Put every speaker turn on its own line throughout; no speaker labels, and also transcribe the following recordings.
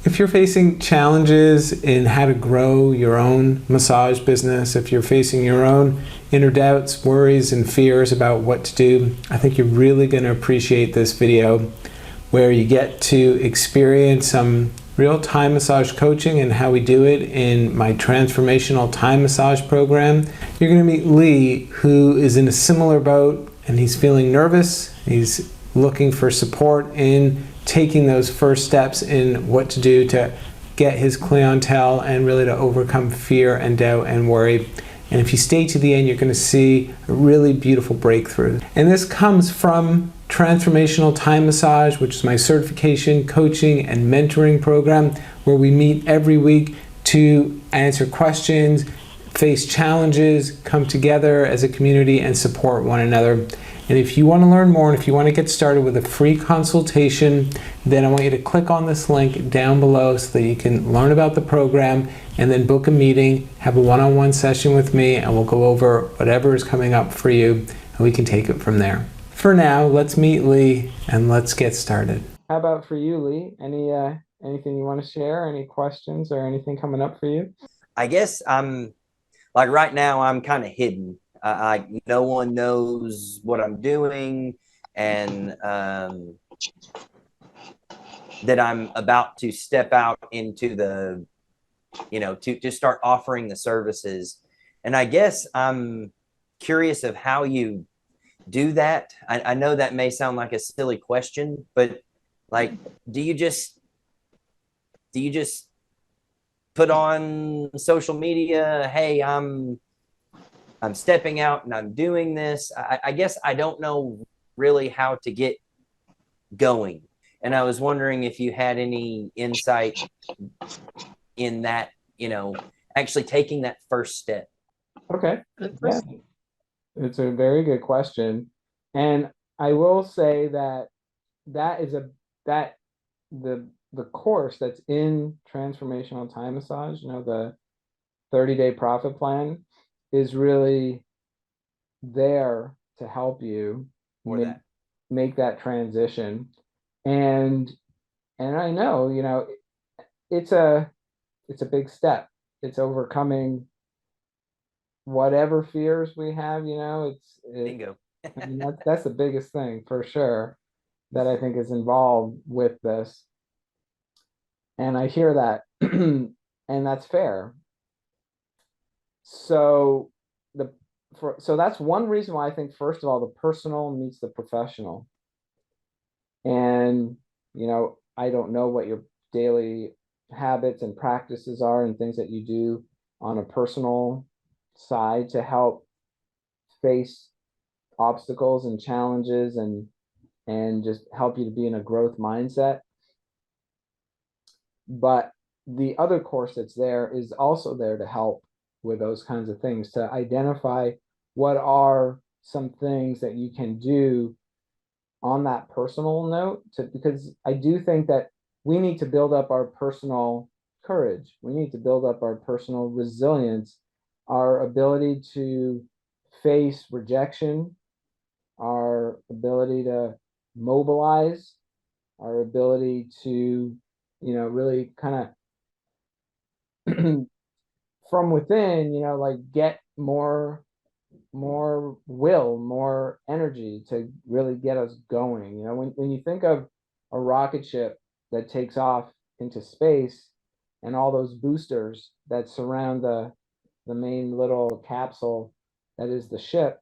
If you're facing challenges in how to grow your own massage business, if you're facing your own inner doubts, worries, and fears about what to do, I think you're really going to appreciate this video where you get to experience some real Thai massage coaching and how we do it in my Transformational Thai Massage program. You're going to meet Lee, who is in a similar boat, and he's feeling nervous. He's looking for support in taking those first steps in what to do to get his clientele and really to overcome fear and doubt and worry. And if you stay to the end, you're going to see a really beautiful breakthrough. And this comes from Transformational Thai Massage, which is my certification, coaching, and mentoring program, where we meet every week to answer questions, face challenges, come together as a community, and support one another. And if you want to learn more, and if you want to get started with a free consultation, then I want you to click on this link down below so that you can learn about the program and then book a meeting, have a one-on-one session with me, and we'll go over whatever is coming up for you, and we can take it from there. For now, let's meet Lee and let's get started. How about for you, Lee? Anything you want to share? Any questions or anything coming up for you?
I guess I'm like right now I'm kind of hidden. No one knows what I'm doing, and that I'm about to step out into the, to start offering the services. And I guess I'm curious of how you do that. I know that may sound like a silly question, but like, do you just put on social media, hey, I'm stepping out and I'm doing this? I guess I don't know really how to get going. And I was wondering if you had any insight in that, actually taking that first step.
Okay. Yeah, it's a very good question. And I will say that that is a that the course that's in Transformational Thai Massage, the 30-day profit plan, is really there to help you
For that.
make that transition. And I know, it's a big step. It's overcoming whatever fears we have,
Bingo.
I mean, that's the biggest thing for sure that I think is involved with this. And I hear that, and that's fair. So so that's one reason why I think, first of all, the personal meets the professional. And I don't know what your daily habits and practices are and things that you do on a personal side to help face obstacles and challenges and just help you to be in a growth mindset. But the other course that's there is also there to help with those kinds of things, to identify what are some things that you can do on that personal note, because I do think that we need to build up our personal courage. We need to build up our personal resilience, our ability to face rejection, our ability to mobilize, our ability to, really kind of from within, like get more will, more energy to really get us going. When you think of a rocket ship that takes off into space and all those boosters that surround the main little capsule that is the ship,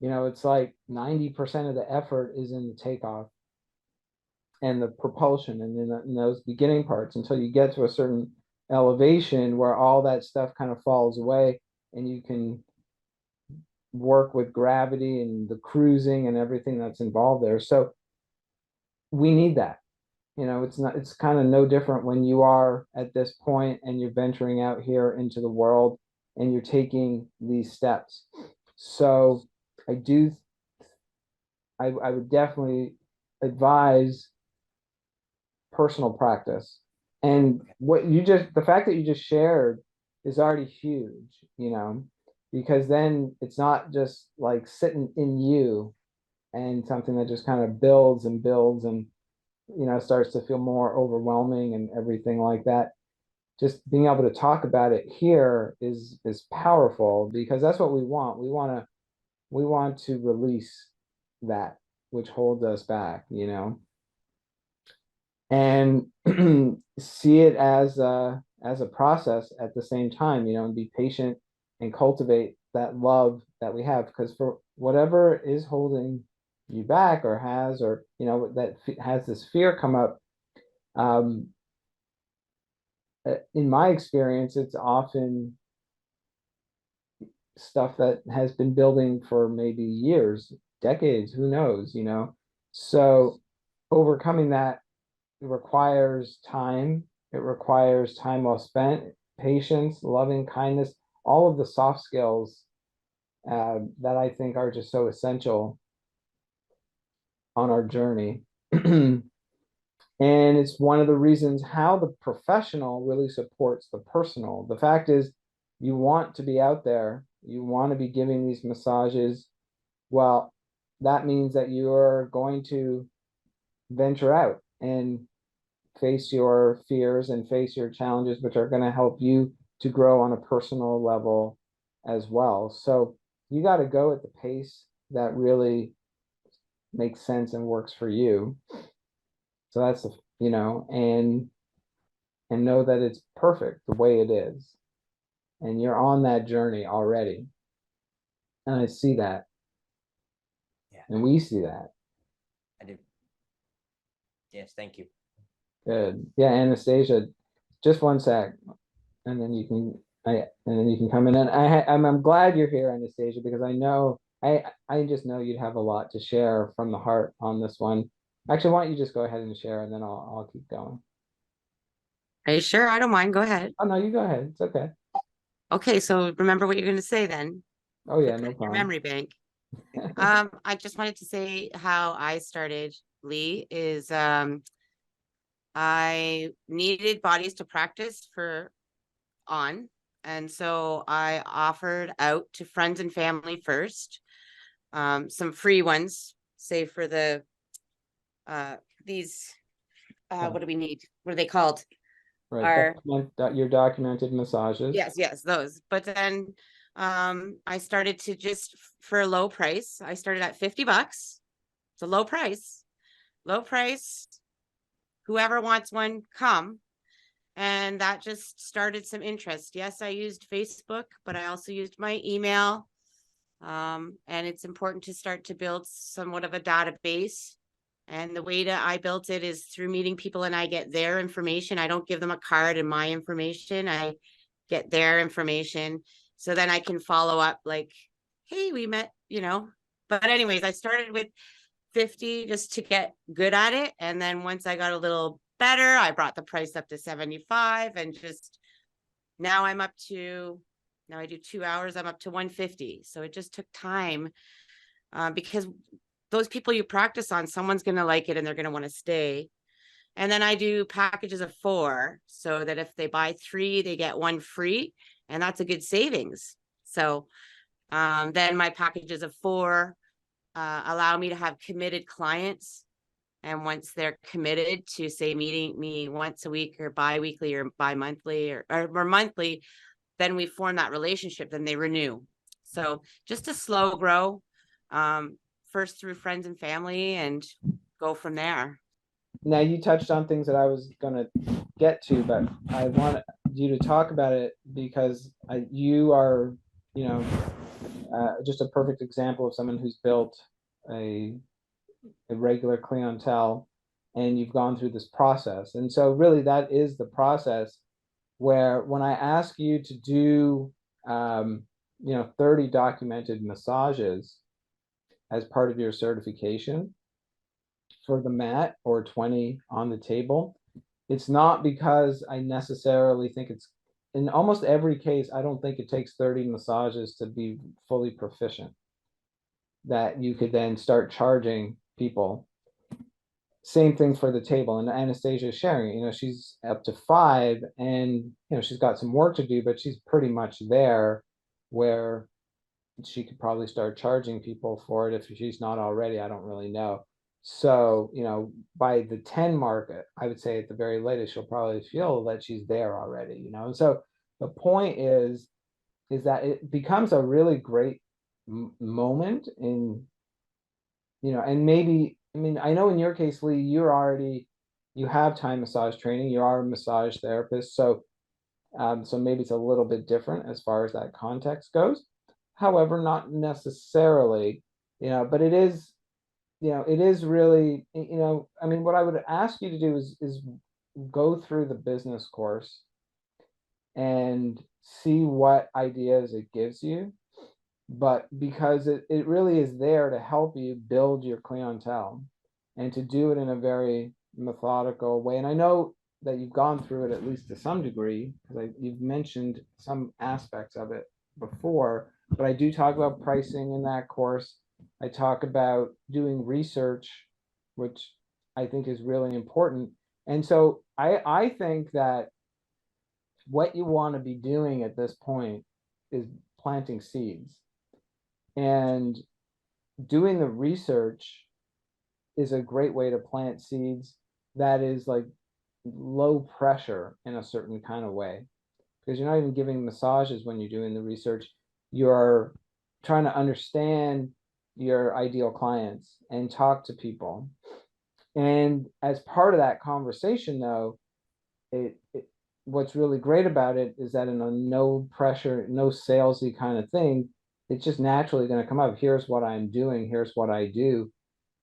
it's like 90% of the effort is in the takeoff and the propulsion and in those beginning parts until you get to a certain elevation where all that stuff kind of falls away and you can work with gravity and the cruising and everything that's involved there. So we need that. It's kind of no different when you are at this point and you're venturing out here into the world and you're taking these steps. So I would definitely advise personal practice. And the fact that you just shared is already huge, because then it's not just like sitting in you and something that just kind of builds and builds and
starts to feel more overwhelming and everything like that, just being able to talk about it here is powerful, because that's what we want. We want to release that which holds us back, and see it as a process at the same time, and be patient and cultivate that love that we have, because for whatever is holding you back, or that has this fear come up, um, in my experience, it's often stuff that has been building for maybe years, decades, who knows. So overcoming that requires time. It requires time well spent, patience, loving kindness, all of the soft skills that I think are just so essential on our journey. And it's one of the reasons how the professional really supports the personal. The fact is, you want to be out there, you want to be giving these massages. Well, that means that you are going to venture out and face your fears and face your challenges, which are going to help you to grow on a personal level as well. So you got to go at the pace that really makes sense and works for you. So that's and know that it's perfect the way it is, and you're on that journey already. And I see that.
Yeah.
And we see that.
I do. Yes, thank you.
Good. Yeah, Anastasia, just one sec, and then you can come in. And I'm glad you're here, Anastasia, because I just know you'd have a lot to share from the heart on this one. Actually, why don't you just go ahead and share, and then I'll keep going.
Are you sure? I don't mind. Go ahead.
Oh no, you go ahead. It's okay.
Okay, so remember what you're going to say then.
Oh yeah,
Put that
no
in your
problem.
memory bank. I just wanted to say how I started, Lee, is I needed bodies to practice on. And so I offered out to friends and family first, some free ones, say for these, what do we need? What are they called?
Right. Your documented massages.
Yes, those. But then I started to just for a low price. I started at $50. It's a low price. Low price. Whoever wants one, come. And that just started some interest. Yes, I used Facebook, but I also used my email. And it's important to start to build somewhat of a database. And the way that I built it is through meeting people, and I get their information. I don't give them a card and my information. I get their information. So then I can follow up like, hey, we met, But anyways, I started with 50 just to get good at it. And then once I got a little better, I brought the price up to 75, and just now I do 2 hours, I'm up to 150. So it just took time because those people you practice on, someone's going to like it and they're going to want to stay. And then I do packages of 4 so that if they buy 3, they get 1 free. And that's a good savings. So then my packages of 4 allow me to have committed clients. And once they're committed to, say, meeting me once a week or bi-weekly or bi-monthly or monthly, then we form that relationship, then they renew. So just a slow grow, first through friends and family, and go from there.
Now you touched on things that I was going to get to, but I want you to talk about it because you are, just a perfect example of someone who's built a regular clientele, and you've gone through this process. And so really that is the process where when I ask you to do, 30 documented massages as part of your certification for the mat, or 20 on the table, it's not because I necessarily think it's, in almost every case, I don't think it takes 30 massages to be fully proficient, that you could then start charging people. Same thing for the table, and Anastasia is sharing, she's up to 5, and she's got some work to do, but she's pretty much there where she could probably start charging people for it if she's not already. I don't really know. So, by the 10 market, I would say at the very latest, she'll probably feel that she's there already, And so the point is that it becomes a really great moment in, and maybe, I mean, I know in your case, Lee, you have Thai massage training, you are a massage therapist. So maybe it's a little bit different as far as that context goes. However, not necessarily, but it is really, I mean, what I would ask you to do is go through the business course and see what ideas it gives you. But because it really is there to help you build your clientele and to do it in a very methodical way. And I know that you've gone through it at least to some degree, because you've mentioned some aspects of it before, but I do talk about pricing in that course. I talk about doing research, which I think is really important. And so I think that what you want to be doing at this point is planting seeds. And doing the research is a great way to plant seeds that is like low pressure in a certain kind of way, because you're not even giving massages when you're doing the research. You're trying to understand your ideal clients and talk to people. And as part of that conversation, though, what's really great about it is that in a no pressure, no salesy kind of thing, it's just naturally going to come up. Here's what I'm doing. Here's what I do.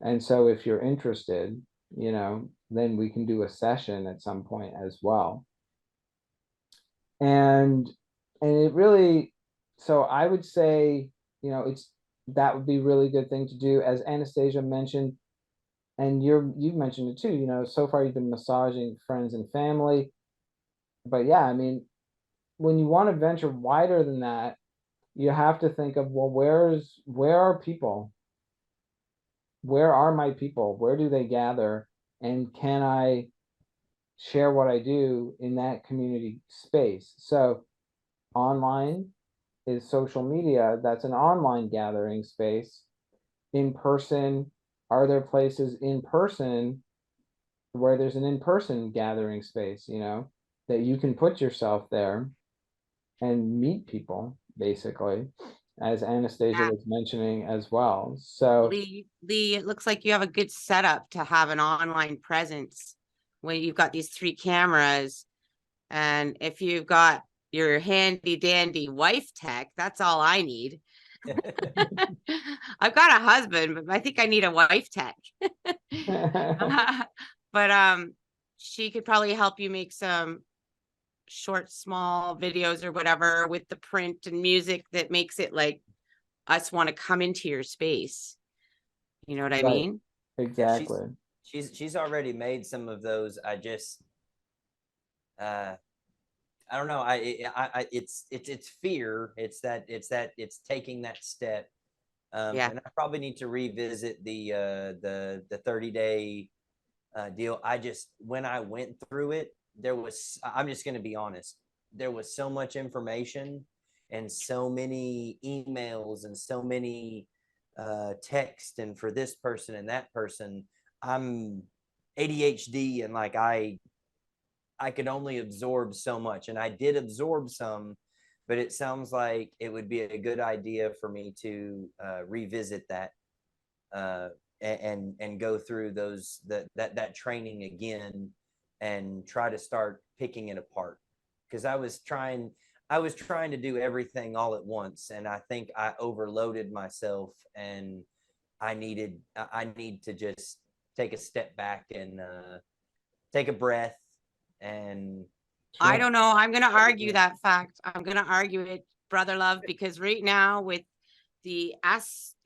And so if you're interested, then we can do a session at some point as well. And it really, so I would say, that would be a really good thing to do, as Anastasia mentioned, and you've mentioned it too. So far you've been massaging friends and family, but yeah, I mean, when you want to venture wider than that, you have to think of, well, where are people? Where are my people? Where do they gather? And can I share what I do in that community space? So online is social media. That's an online gathering space. In person, are there places in person where there's an in-person gathering space, that you can put yourself there and meet people, basically, as Anastasia
Yeah.
was mentioning as well. So
Lee, it looks like you have a good setup to have an online presence where you've got these 3 cameras. And if you've got your handy dandy wife tech, that's all I need. I've got a husband, but I think I need a wife tech. But she could probably help you make some short, small videos or whatever with the print and music that makes it like us want to come into your space. You know what I
Right.
mean?
Exactly.
She's already made some of those. I just I don't know. It's fear. It's taking that step.
Yeah.
And I probably need to revisit the 30-day deal. When I went through it, I'm just going to be honest. There was so much information and so many emails and so many text, and for this person and that person. I'm ADHD, and like I could only absorb so much, and I did absorb some, but it sounds like it would be a good idea for me to revisit that and go through that training again and try to start picking it apart, because I was trying to do everything all at once, and I think I overloaded myself, and I need to just take a step back and take a breath. And
I don't know. I'm going to argue that fact. I'm going to argue it, brother love, because right now with the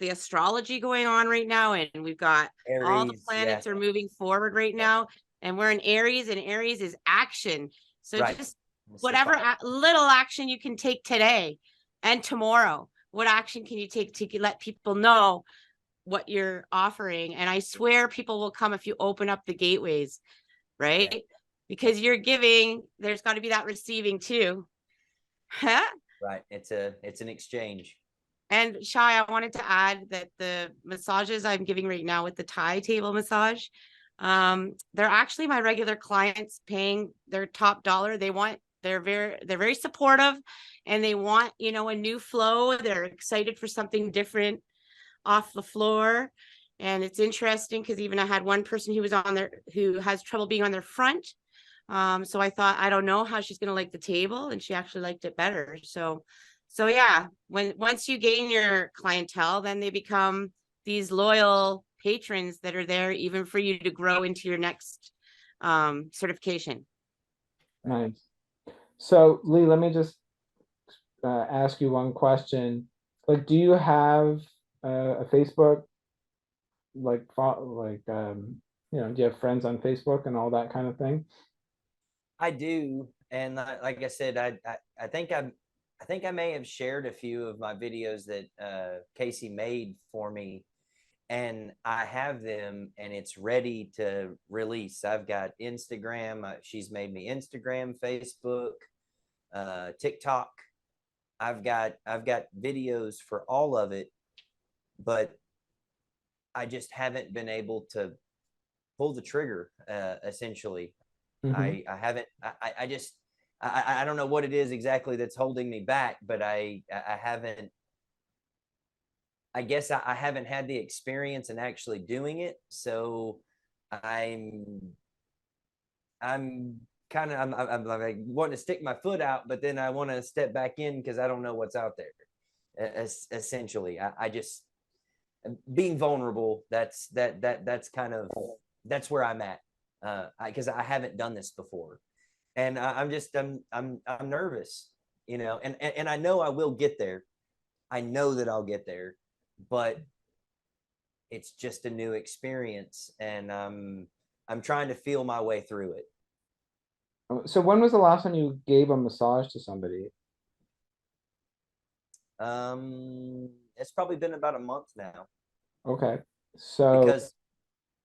astrology going on right now, and we've got
Aries,
all the planets are moving forward right now, and we're in Aries, and Aries is action. So
right.
just whatever little action you can take today and tomorrow, what action can you take to let people know what you're offering? And I swear people will come if you open up the gateways, right? Yeah. Because you're giving, there's got to be that receiving too.
Right. It's an exchange.
And Shai, I wanted to add that the massages I'm giving right now with the Thai table massage, they're actually my regular clients paying their top dollar. They're very supportive, and they want, you know, a new flow. They're excited for something different off the floor. And it's interesting because even I had one person who has trouble being on their front. So I thought, I don't know how she's going to like the table, and she actually liked it better. So yeah, once you gain your clientele, then they become these loyal patrons that are there even for you to grow into your next certification.
Nice. So Lee, let me just ask you one question. Like, do you have a Facebook, like, you know, do you have friends on Facebook and all that kind of thing?
I do, and like I said, I think I may have shared a few of my videos that Casey made for me, and I have them, and it's ready to release. I've got Instagram. She's made me Instagram, Facebook, TikTok. I've got videos for all of it, but I just haven't been able to pull the trigger. Essentially,
Mhm.
I haven't. I just I don't know what it is exactly that's holding me back, but I haven't. I guess I haven't had the experience in actually doing it, so I'm I'm kind of I'm like wanting to stick my foot out, but then I want to step back in because I don't know what's out there. Essentially, I just being vulnerable. That's kind of that's where I'm at because I haven't done this before, and I'm nervous, you know, and I know I will get there. I know that I'll get there, but it's just a new experience, and I'm trying to feel my way through it.
So when was the last time you gave a massage to somebody?
It's probably been about a month now
Okay. So,
because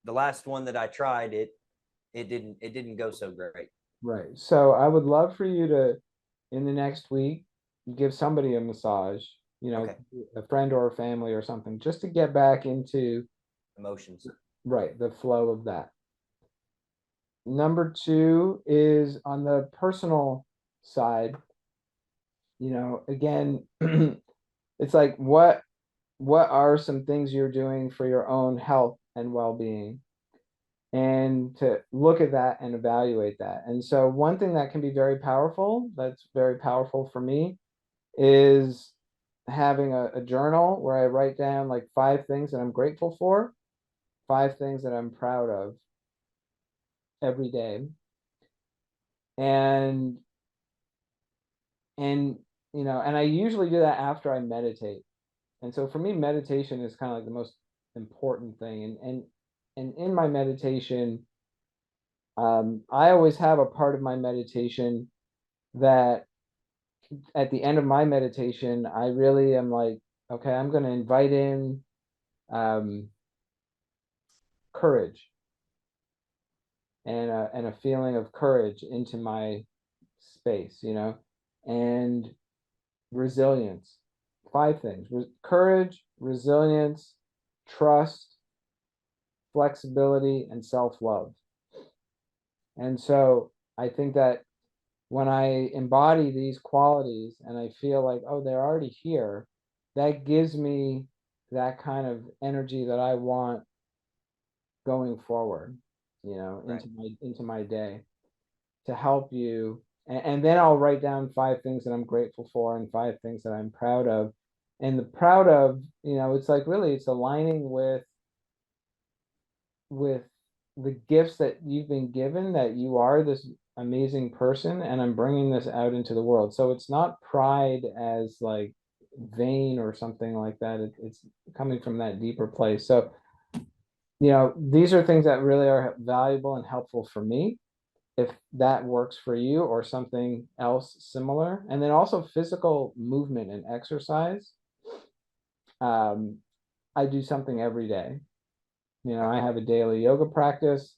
the last one that I tried it didn't go so great.
right. So I would love for you to, in the next week, give somebody a massage, you know,
Okay,
a friend or a family or something, just to get back into,
emotions.
right, the flow of that. Number two is on the personal side, you know, again, it's like what are some things you're doing for your own health and well-being, and to look at that and evaluate that. And so one thing that can be very powerful, that's very powerful for me, is having a journal where I write down like 5 things that I'm grateful for, 5 things that I'm proud of every day. And and you know, and I usually do that after I meditate. And so for me, meditation is kind of like the most important thing. And in my meditation, I always have a part of my meditation that at the end of my meditation, I really am like, okay, I'm going to invite in um, courage and a feeling of courage into my space, you know, and resilience. 5 things: courage, resilience, trust, flexibility, and self-love. And so I think that when I embody these qualities and I feel like, oh, they're already here, that gives me that kind of energy that I want going forward, you know,
Right.
into my day to help you. And then I'll write down 5 things that I'm grateful for and 5 things that I'm proud of. And the proud of, you know, it's like really it's aligning with the gifts that you've been given, that you are this amazing person, and I'm bringing this out into the world. So it's not pride as like vain or something like that. It's coming from that deeper place. So, you know, these are things that really are valuable and helpful for me. If that works for you or something else similar. And then also physical movement and exercise. Um, I do something every day. You know, I have a daily yoga practice.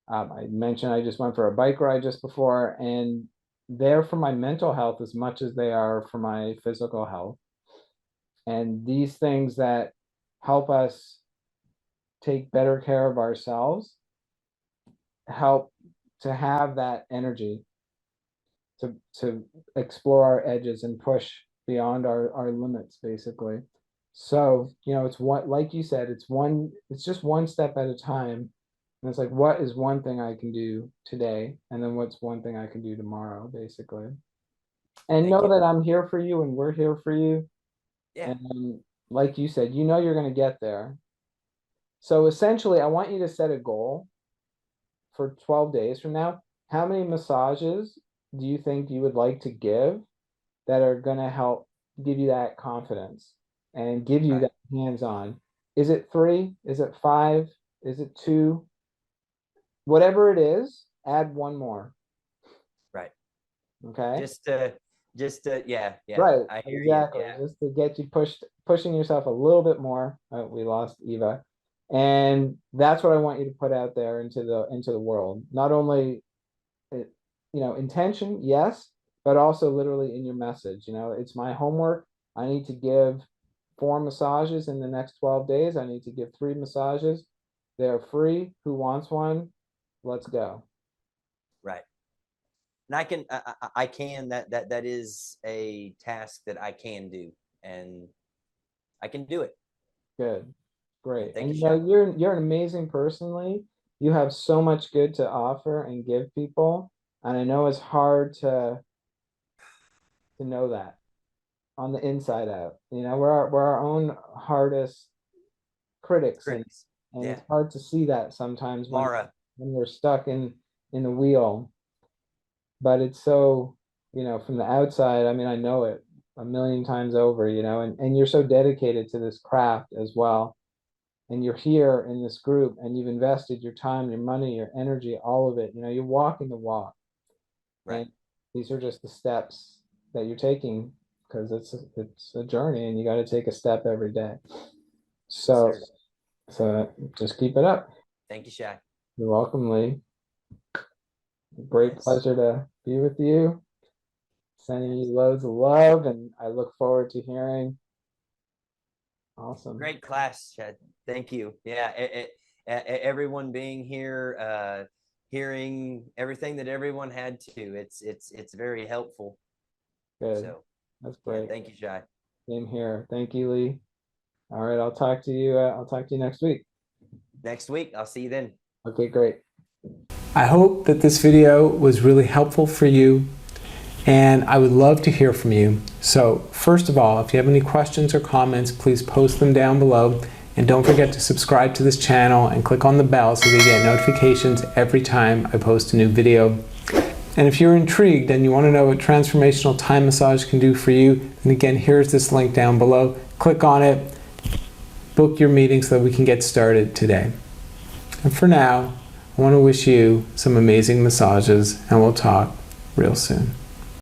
I mentioned I just went for a bike ride just before, and they're for my mental health as much as they are for my physical health. And these things that help us take better care of ourselves help to have that energy to explore our edges and push beyond our limits, basically. So, you know, it's what, like you said, it's just one step at a time. And it's like, what is one thing I can do today? And then what's one thing I can do tomorrow, basically. And
Thank
know
you.
that I'm here for you and we're here for you.
Yeah.
And like you said, you know you're going to get there. So essentially, I want you to set a goal for 12 days from now. How many massages do you think you would like to give that are going to help give you that confidence and give you
Right.
that hands-on? Is it 3? Is it 5? Is it 2? Whatever it is, add one more.
Right.
Okay.
Just to, yeah.
Right.
I hear
Exactly.
you. Yeah.
Just to get you pushing yourself a little bit more. We lost Eva. And that's what I want you to put out there into the world. Not only, intention, yes, but also literally in your message. It's my homework. I need to give 4 massages in the next 12 days. I need to give 3 massages. They're free. Who wants one? Let's go.
Right. And I can, that is a task that I can do, and I can do it.
Good. Great.
Thank
And
you, Sean.
you're an amazing person, Lee. You have so much good to offer and give people. And I know it's hard to know that on the inside out. We're our own hardest critics, and
Critics. Yeah.
it's hard to see that sometimes
Mara.
when we're stuck in the wheel. But it's so, from the outside, I mean, I know it a million times over, and you're so dedicated to this craft as well. And you're here in this group and you've invested your time, your money, your energy, all of it. You're walking the walk.
Right.
And these are just the steps that you're taking, because it's a journey and you got to take a step every day. So,
Yes, sir.
so just keep it up.
Thank you, Shaq.
You're welcome, Lee. Great
Yes.
pleasure to be with you. Sending you loads of love, and I look forward to hearing. Awesome.
Great class, Chad. Thank you. Yeah, everyone being here, hearing everything that everyone had to. It's very helpful.
Good.
So
That's
yeah,
great.
thank you, Shai.
Same here. Thank you, Lee. All right, I'll talk to you. I'll talk to you next week.
Next week, I'll see you then.
Okay, great.
I hope that this video was really helpful for you, and I would love to hear from you. So first of all, if you have any questions or comments, please post them down below. And don't forget to subscribe to this channel and click on the bell so that you get notifications every time I post a new video. And if you're intrigued and you want to know what Transformational Thai Massage can do for you, then again, here's this link down below. Click on it, book your meeting so that we can get started today. And for now, I want to wish you some amazing massages, and we'll talk real soon.